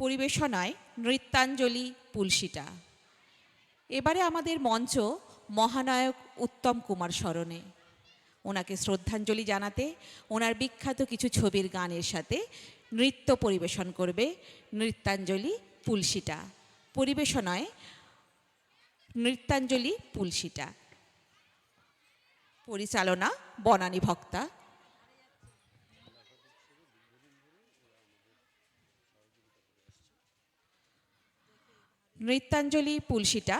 পরিবেশনায় নৃত্যাঞ্জলি পুলসিটা। এবারে আমাদের মঞ্চ মহানায়ক উত্তম কুমার স্মরণে। ওনাকে শ্রদ্ধাঞ্জলি জানাতে ওনার বিখ্যাত কিছু ছবির গানের সাথে নৃত্য পরিবেশন করবে নৃত্যাঞ্জলি পুলসিটা। পরিবেশনায় নৃত্যাঞ্জলি পুলসিটা, পরিচালনা বনানী ভক্তা। নৃত্যাঞ্জলি পুলসিটা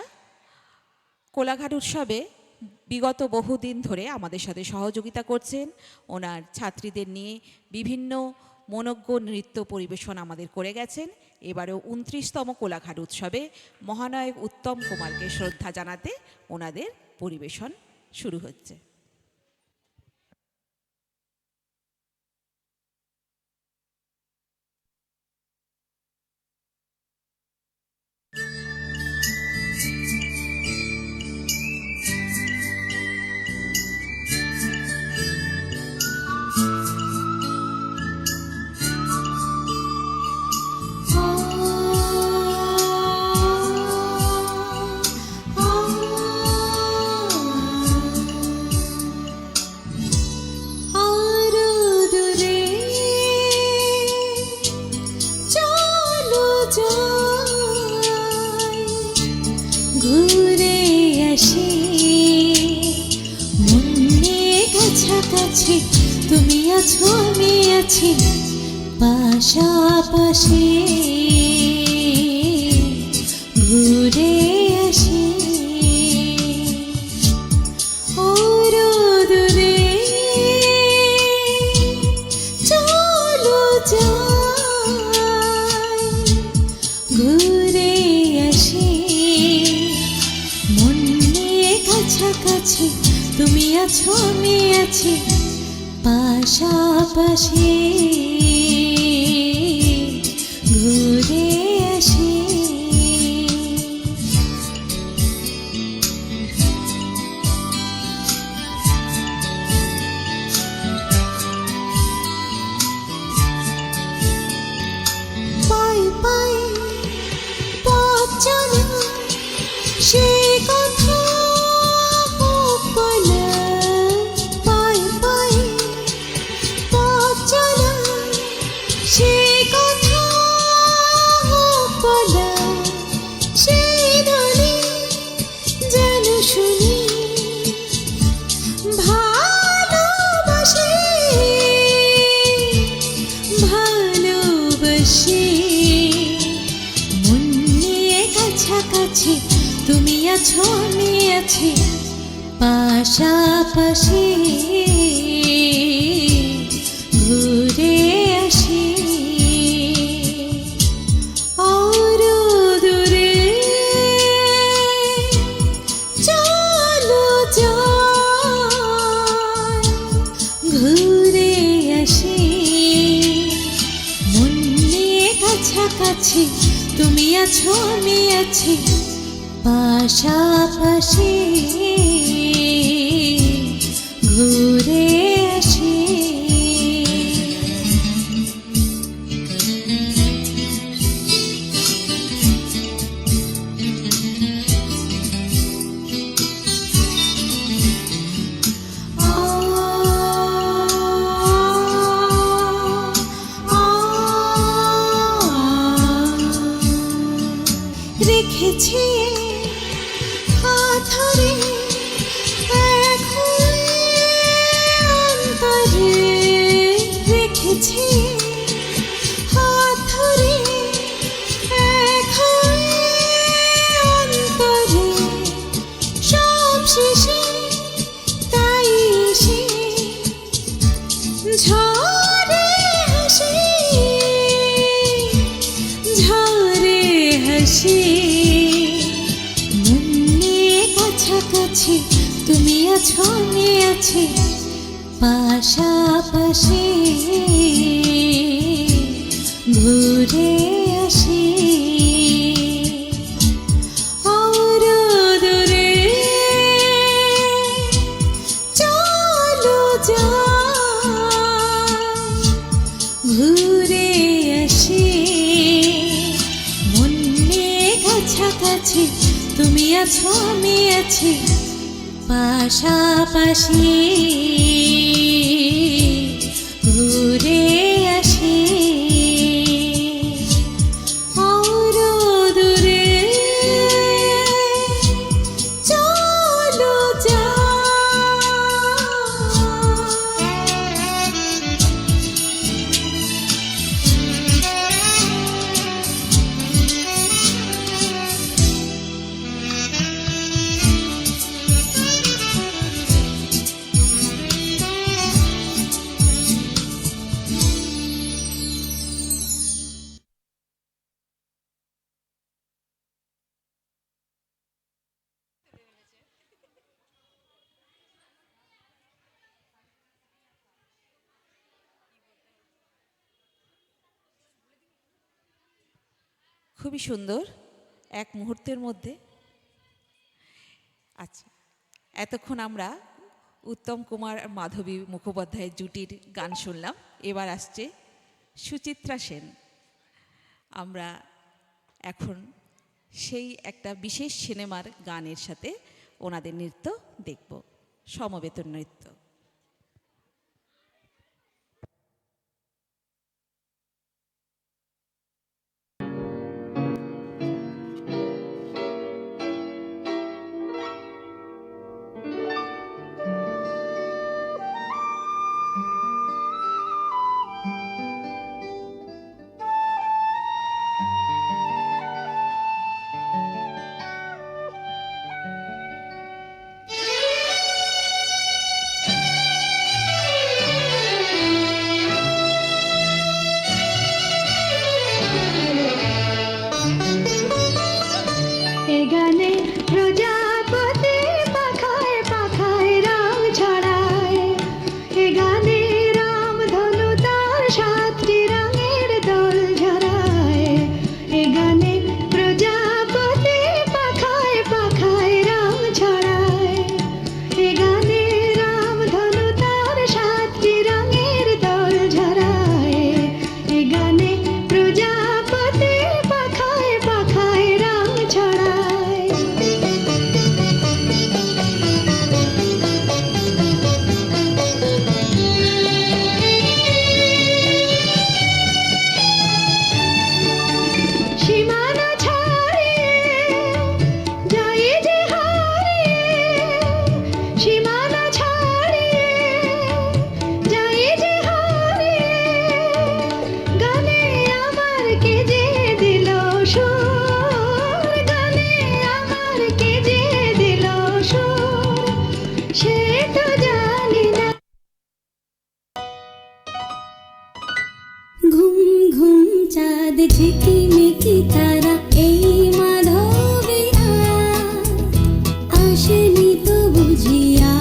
কোলাঘাট উৎসবে বিগত বহুদিন ধরে আমাদের সাথে সহযোগিতা করছেন। ওনার ছাত্রীদের নিয়ে বিভিন্ন মনোজ্ঞ নৃত্য পরিবেশন আমাদের করে গেছেন। এবারেও 29তম কোলাঘাট উৎসবে মহানায়ক উত্তম কুমারকে শ্রদ্ধা জানাতে ওনাদের পরিবেশন শুরু হচ্ছে। ঘুরে আসি মনে কাছাকাছি, তুমি আছো আমি আছি পাশাপাশি। ঘুরে আসি দূরে, চলো যাই ঘুরে আসি মনে কাছাকাছি, তুমি আছো আমি আছি পাশাপাশি। ঘুরে আসি পাই পাই পথ চলা, সে কথা হোক বলা। পাই পাই পথ চলা, সে কথা হোক বলা। সেই দলে যেন শুনি ভালোবাসি, ভালোবাসি মনে কাছাকাছি, তুমি আছো আমি আছি পাশাপাশি। ঘুরে আসি দূরে, চলো যাই ঘুরে আসি মনে কাছাকাছি, তুমি আছো আমি আছি পাশাপাশি। ঘুরে আসি রেখেছি হাত ধরে অন্তরে, রেখেছি হাত ধরে অন্তরে। সব শেষে তাই এসে ঝরে হাসি, ঝরে হাসি মনে কাছাকাছি, তুমি আছো আমি আছি পাশাপাশি। ঘুরে আসি দূরে, চলো যাই ঘুরে আসি কাছাকাছি তুমি আছো আমি আছি পাশাপাশি ঘুরে আসি আরো দূরে চলো যাই। খুবই সুন্দর এক মুহূর্তের মধ্যে। আচ্ছা, এতক্ষণ আমরা উত্তম কুমার আর মাধবী মুখোপাধ্যায়ের জুটির গান শুনলাম। এবার আসছে সুচিত্রা সেন। আমরা এখন সেই একটা বিশেষ সিনেমার গানের সাথে ওনাদের নৃত্য দেখব, সমবেত নৃত্য। গানে প্রজাপতি পাখায় পাখায় রং ছড়ায় এ গানে রাম ধনু তার সাতটি রঙের দোল ঝরায় এ গানে প্রজাপতি পাখায় পাখায় রং ছড়ায় এ গানে রাম ধনু তার সাতটি রঙের দোল ঝরায় এ গানে প্রজাপতি পাখায় পাখায় রং ছড়ায়। সীমানা ছাড়িয়ে যাই যে হারিয়ে সীমানা ছাড়িয়ে যাই যে হারিয়ে গানে আমার কে যে দিল সুর গানে আমার কে যে দিল সুর সে তো জানি না। ঘুম ঘুম চাঁদ ঝিকিমিকি তারা এই মাধবিয়া আসেনি তো বুঝিয়া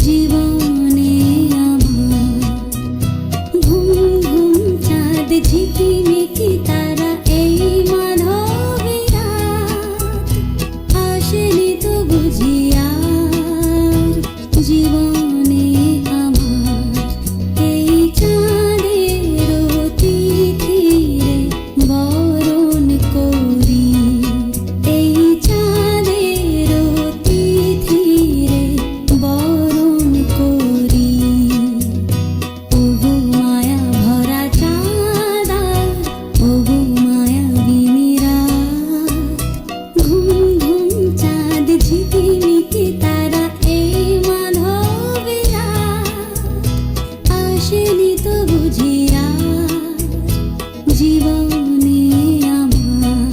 জীবনে আমার। ঘুম ঘুম চাঁদ ঝিকিমিকি তারা এই মাধবিয়া আসেনি তো বুঝিয়া জীবনে আমার। এই চাঁদের তিথিরে বরণ করি এই চাঁদের তিথিরে বরণ করি ওগো মায়া ভরা চাঁদা ওগো মায়া বিমিরা। ঘুম ঘুম চাঁদ ঝিকিমিকি তারা এই মাধবিয়া আসেনি তো বুঝিয়া জীবনে আমার।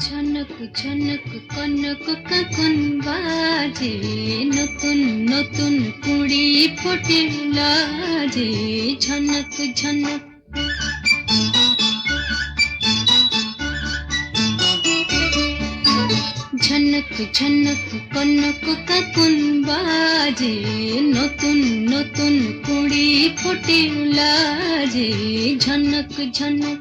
ঝনক ঝনক কনক কাকন বাজে নতুন নতুন কুড়ি ফোটে লাজে ঝনক ঝনক। ঝনক ঝনক কনক কাকন বাজে নতুন নতুন কুড়ি ফোটে লাজে ঝনক ঝনক।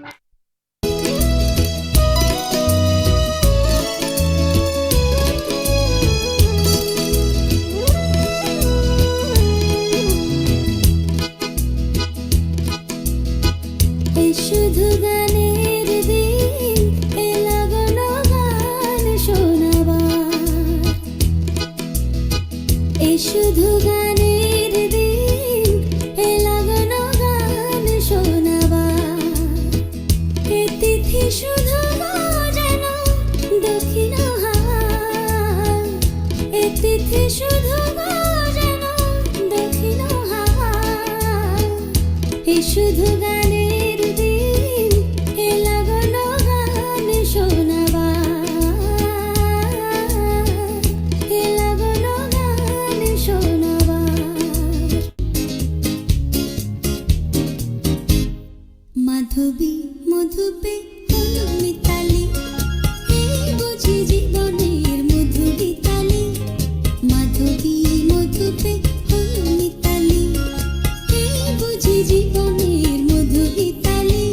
এ শুধু গানের দিন, এ লাগানো গান শোনাবার, এ তিথি শুধু যেন দক্ষিণ হাওয়া, এ তিথি শুধু যেন দক্ষিণ হাওয়া, এ শুধু গানের দিন, এ লাগানো গান শোনাবার, এ লাগানো গান শোনাবার। মাধবী মধুপে হলো মিতালি, এই বুঝি জীবনের মধু গীতালি। মাধবী মধুপে হলো মিতালি, এই বুঝি জীবনের মধু গীতালি।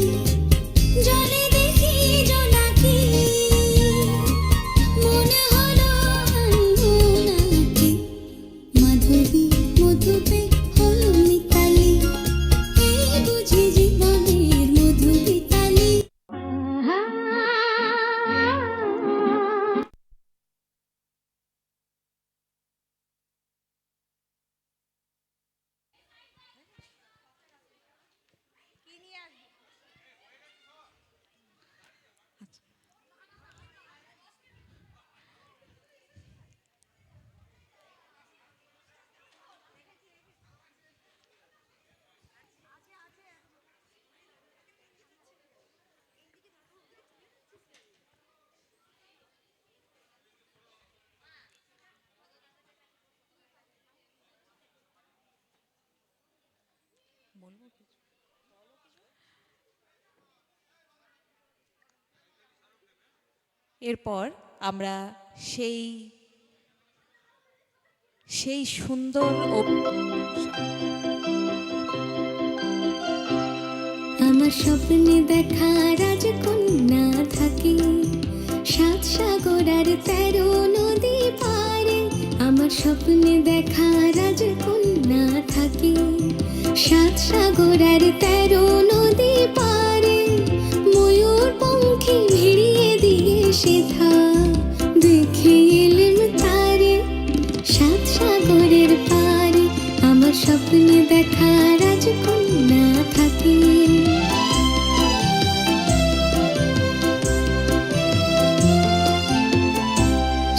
জলে দেখি জোনাকি, মনে হলো আনবো নাকি। মাধবী মধুপে হলো মিতালি, এই বুঝি জীবনের মধু গীতালি। এরপর আমরা সেই সেই সুন্দর আমার স্বপ্নে দেখা রাজকন্যা থাকে, সাত সাগর আর 13 নদী পারে। আমার স্বপ্নে দেখা রাজকন্যা থাকে, সাত সাগর আর 13 নদী পারে। ময়ূর পঙ্খী ভিড়িয়ে দিয়ে সেথা দেখে এলেম তারে, সাত সাগরের পারে। আমার স্বপ্নে দেখা রাজকন্যা থাকে।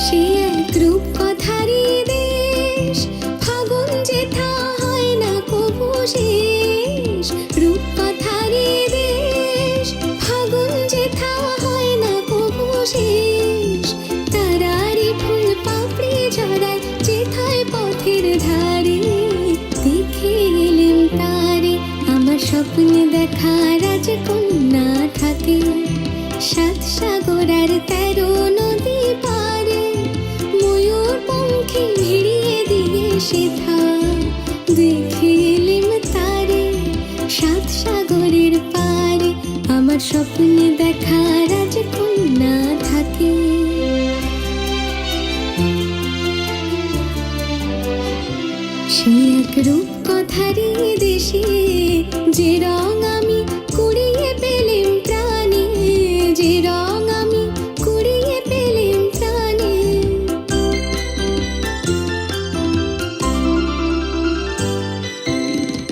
সে এক রূপকথারই দেশ, ফাগুন যেথা হয় না কবু শেষ। রূপকথারই দেশ, ফাগুন যেথা হয় না কবু শেষ। তারারি ফুল পাপড়ি ঝরায় যেথায় পথের ধারে, দেখে এলেম তারে। আমার স্বপ্নে দেখা রাজকন্যা থাকে, সাত সাগর আর 13 নদী পারে। ময়ূর পঙ্খী ভিড়িয়ে দিয়ে সেথা দেখে এলেম তারে, সাত সাগরের পারে। আমার স্বপ্নে দেখা রাজকন্যা থাকে। সে এক রূপকথারই দেশে, যে রং আমি কুড়িয়ে পেলেম প্রাণে, যে রং আমি কুড়িয়ে পেলেম প্রাণে।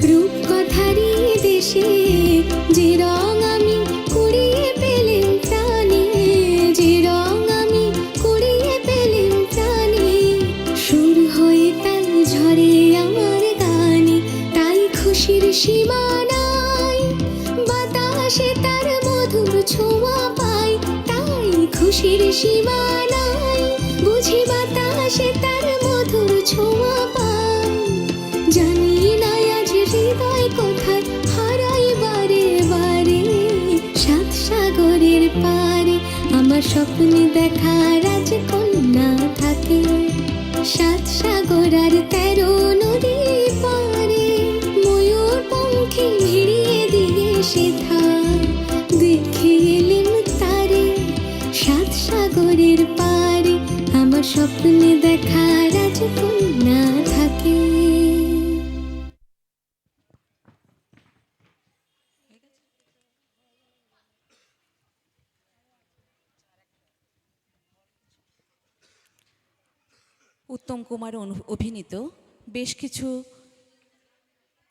রূপকথারই দেশে, যে রং আমি কুড়িয়ে পেলেম প্রাণে, যে রং আমি কুড়িয়ে পেলেম প্রাণে। সুর হয়ে তাই ঝরে আমার গানে, তাই খুশির সীমা নাই। বাতাসে তার মধুর ছোঁয়া পাই, তাই খুশির সীমা নাই। বুঝি বাতাসে তার মধুর ছোঁয়া পাই। জানি না আজ হৃদয় কোথায় হারাই বারে বারে, সাত সাগরের পারে। আমার স্বপ্নে দেখা রাজকন্যা থাকে, সাত সাগর আর 13 নদী পারে। ময়ূর পঙ্খী ভিড়িয়ে দিয়ে সেথা দেখে এলেম তারে, সাত সাগরের পারে। আমার স্বপ্নে দেখা রাজকন্যা থাকে। উত্তম কুমার অভিনীত বেশ কিছু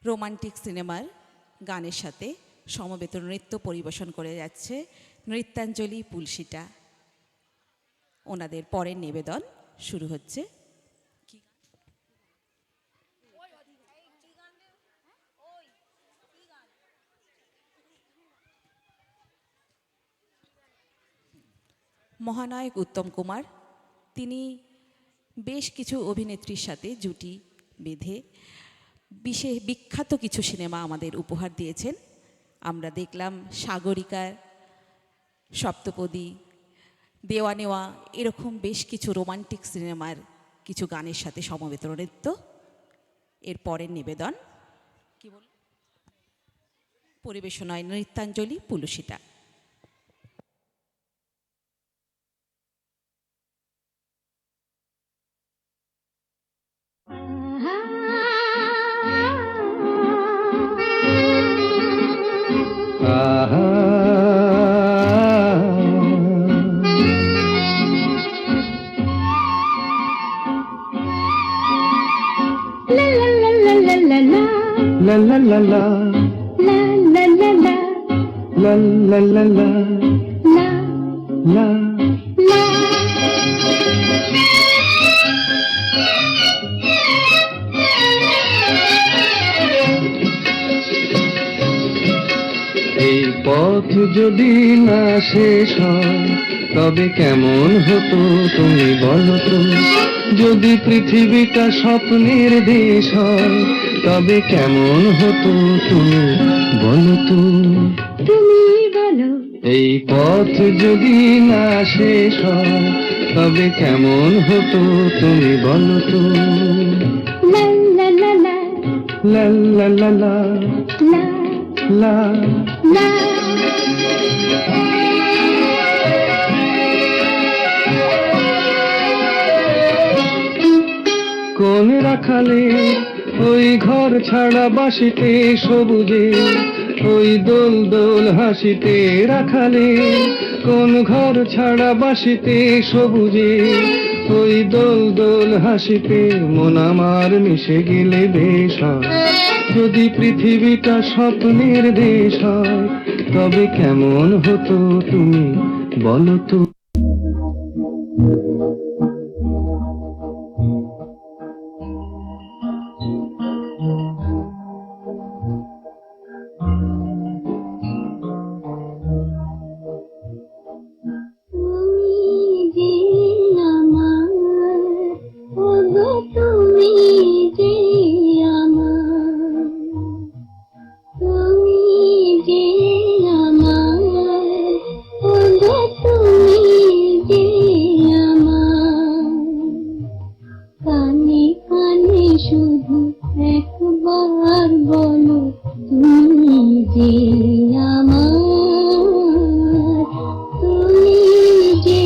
রোমান্টিক সিনেমার গানের সাথে সমবেত নৃত্য পরিবেশন করে যাচ্ছে নৃত্যাঞ্জলি পুলসিটা। ওনাদের পরের নিবেদন শুরু হচ্ছে। মহানায়ক উত্তম কুমার, তিনি বেশ কিছু অভিনেত্রীর সাথে জুটি বেঁধে বিখ্যাত কিছু সিনেমা আমাদের উপহার দিয়েছেন। আমরা দেখলাম সাগরিকার, সপ্তপদী, দেওয়া নেওয়া, এরকম বেশ কিছু রোমান্টিক সিনেমার কিছু গানের সাথে সমবেত নৃত্য। এর পরের নিবেদন কি বল পরিবেশনায় Nrityanjali পুলসিটা। La la la la La la la la la la la la la la la এই পথ যদি না শেষ হয় তবে কেমন হতো তুমি বলো তো? যদি পৃথিবীটা স্বপ্নের দেশ হয় তবে কেমন হতো তুমি বলো তো? তুমি বলো এই পথ যদি না শেষ হয় তবে কেমন হতো তুমি বলো তো? La la la la লা লা লা লা la লা la কোন রাখালে ওই ঘর ছাড়া বাসিতে সবুজে ওই দোল দোল হাসিতে রাখালে কোন ঘর ছাড়া বাসিতে সবুজে ওই দোল দোল হাসিতে মন আমার মিশে গেলে বেশ হয়। যদি পৃথিবীটা স্বপ্নের দেশ হয় তবে কেমন হতো তুমি বলো তো? তুমি যে আমার, ওগো তুমি যে আমার, তুমি যে আমার, ওগো তুমি যে আমার, কানে কানে শুধু একবার বলো তুমি যে আমার, তুমি যে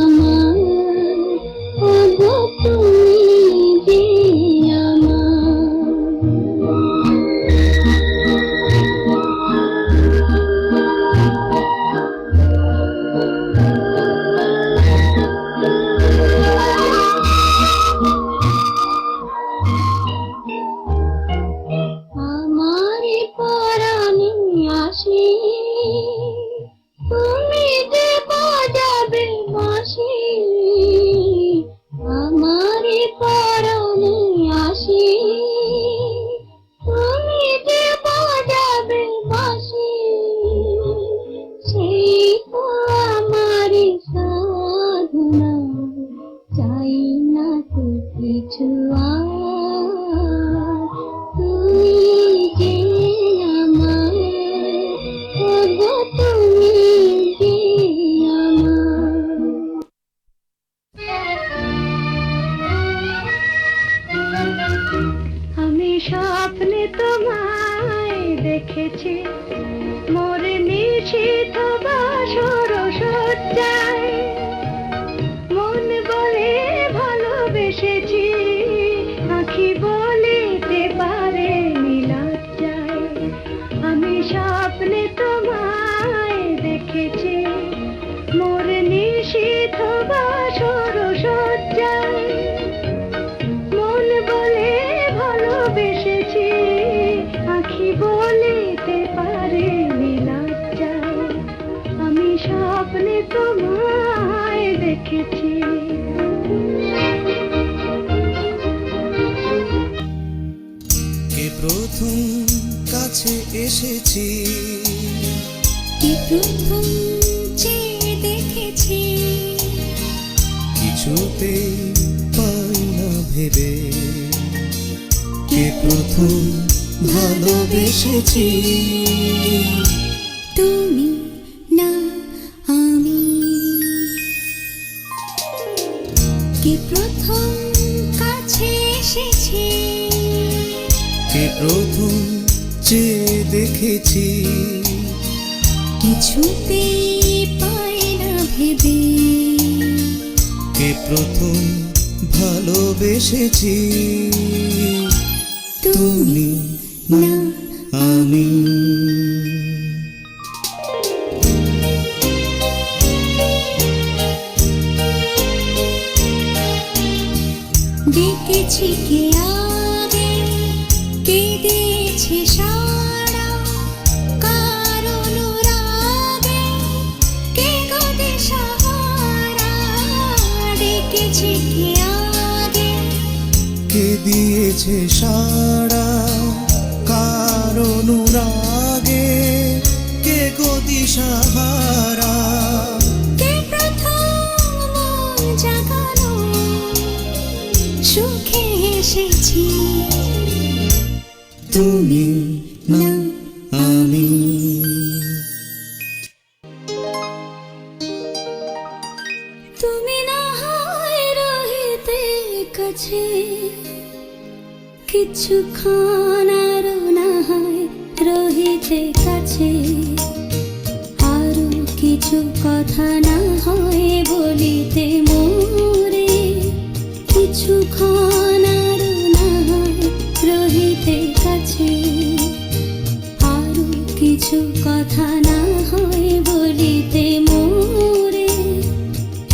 আমার, ওগো তুমি যে আমার পরাণে আসে তুমি যে বাজাবে বাঁশি, আমার পরাণে আসে তুমি যে বাজাবে বাঁশি, সেই তো আমার সাধনা, চাই না তো কিছু আর, তুমি যে আমার, ওগো তুমি যে আমার। আমি স্বপ্নে তোমায় দেখেছি, মোর নিশীথ বাসর সজ্জায়, মন বলে ভালোবেসেছি, আঁখি বলিতে পারে লজ্জায়। আমি স্বপ্নে তোমায় দেখেছি, মোর নিশীথ বাসর সজ্জায়, ভালোবেসেছি আঁখি বলিতে পারেনি লজ্জায় আমি স্বপ্নে তোমায় দেখেছি কে প্রথম কাছে এসেছি, কি প্রথম চেয়ে দেখেছি কিছুতে পাই না ভেবে, কে প্রথম ভালোবেসেছি, তুমি না আমি কি প্রথম কাছে এসেছি কে প্রথম চেয়ে দেখেছি, কিছুতেই পাই না ভেবে কে প্রথম ভালোবেসেছি, তুমি না আমি। ডেকেছি কে আগে কে দিয়েছে সাড়া কার অনুরাগে কে গদে সাহারা ডেকেছি কে আগে কে দিয়েছে সাড়া কার অনুরাগে কে গদি সাহারা, কে প্রথম মন জাগালো সুখে এসেছি তুমি না আমি। তুমি না হয় রহিতে কাছে কিছুক্ষণ আরো না হয় রহিতে কাছে আরো কিছু কথা না হয় বলিতে মোরে কিছুক্ষণ আরো না হয় রহিতে কাছে আরো কিছু কথা না হয় বলিতে মোরে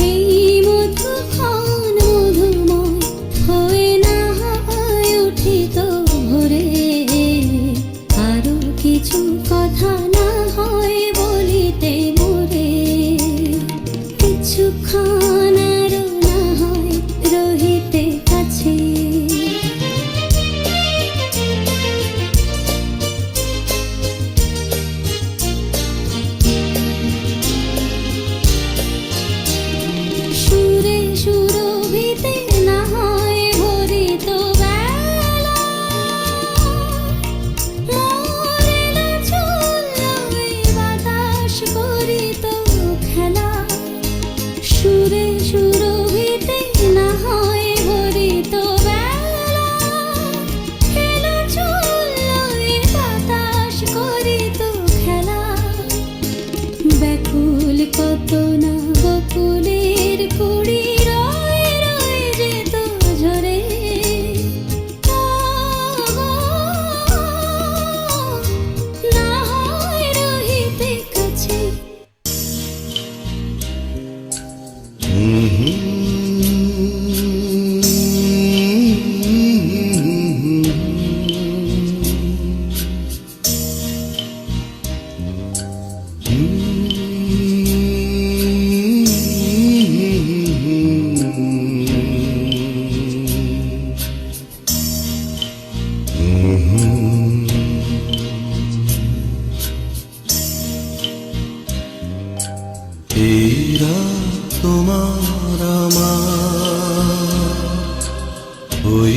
এই মধুক্ষণ মধুময় হয়ে না হয় উঠিত ভোরে আরো কিছু কথা না হয় বলিতে মোরে কিছুক্ষণ আরো না হয় রহিতে কাছে সুরে সুরভিতে না হয় ভরিত বেলা মোরেলা চুল্লই বাতাস করিত খেলা সুরে সুরভিতে না হয় ভরিত বেলা খেলা চুল্লই বাতাস করিত খেলা ব্যাকুল কত না বকুলের কুড়ি রয়ে রয়ে যেত ঝরে না হয় রহিতে কাছে এরা তোমার আমার ওই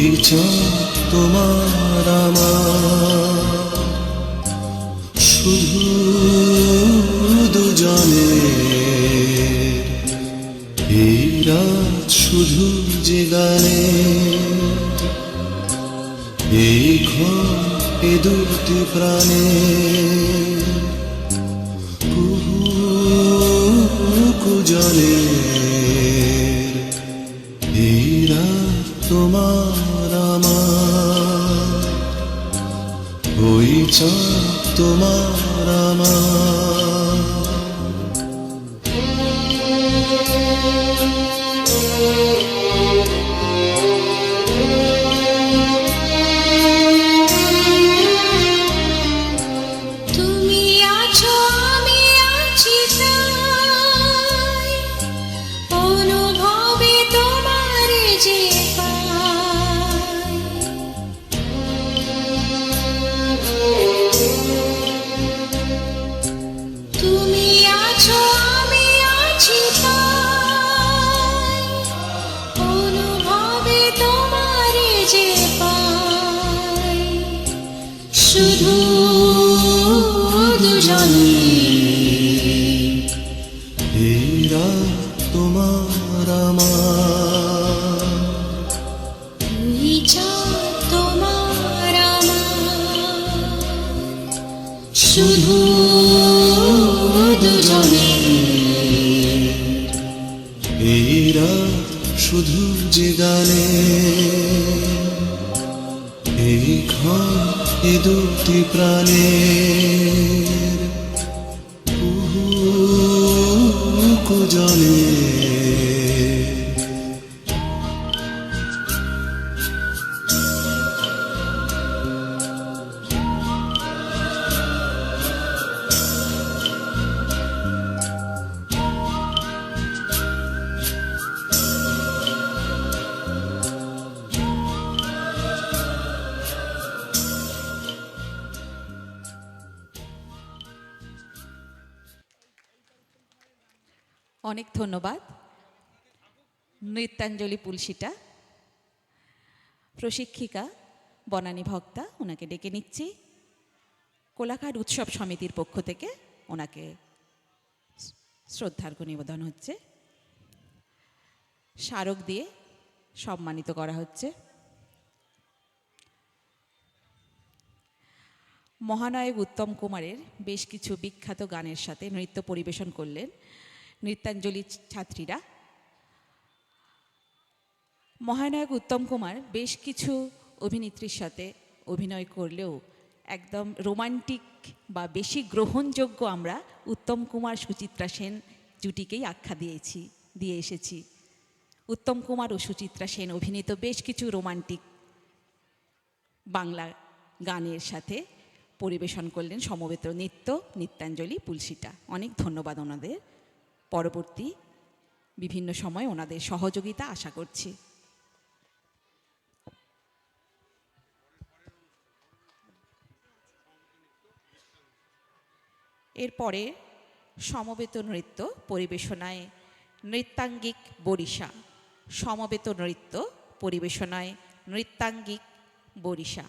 তোমার আমার শুধু দুজনে এই রাত শুধু যে গানে এই ঘর এ দুটি প্রাণে কুজলে এই রাত তোমার আমার ওই তোমার আমার শুধু দুজনে এই রাত তোমার আমার, দুই চাঁদ তোমার আমার, শুধু দুজনে এই রাত শুধু যে গানে, এই ক্ষণ এ দুটি প্রাণের কুজনে। অনেক ধন্যবাদ নৃত্যাঞ্জলি পুলসিটা। প্রশিক্ষিকা বনানী ভক্তা, ওনাকে ডেকে নিচ্ছি। কোলাঘাট উৎসব সমিতির পক্ষ থেকে ওনাকে শ্রদ্ধার্ঘ্য নিবেদন হচ্ছে, স্মারক দিয়ে সম্মানিত করা হচ্ছে। মহানায়ক উত্তম কুমারের বেশ কিছু বিখ্যাত গানের সাথে নৃত্য পরিবেশন করলেন নৃত্যাঞ্জলি ছাত্রীরা। মহানায়ক উত্তম কুমার বেশ কিছু অভিনেত্রীর সাথে অভিনয় করলেও একদম রোমান্টিক বা বেশি গ্রহণযোগ্য আমরা উত্তম কুমার সুচিত্রা সেন জুটিকেই আখ্যা দিয়ে এসেছি। উত্তম কুমার ও সুচিত্রা সেন অভিনীত বেশ কিছু রোমান্টিক বাংলা গানের সাথে পরিবেশন করলেন সমবেত নৃত্যাঞ্জলি পুলসিটা। অনেক ধন্যবাদ ওনাদের। পরবর্তী বিভিন্ন সময় ওনাদের সহযোগিতা আশা করছি। এরপরে সমবেত নৃত্য পরিবেশনায় নৃত্যাঙ্গিক বরিশা। সমবেত নৃত্য পরিবেশনায় নৃত্যাঙ্গিক বরিশা।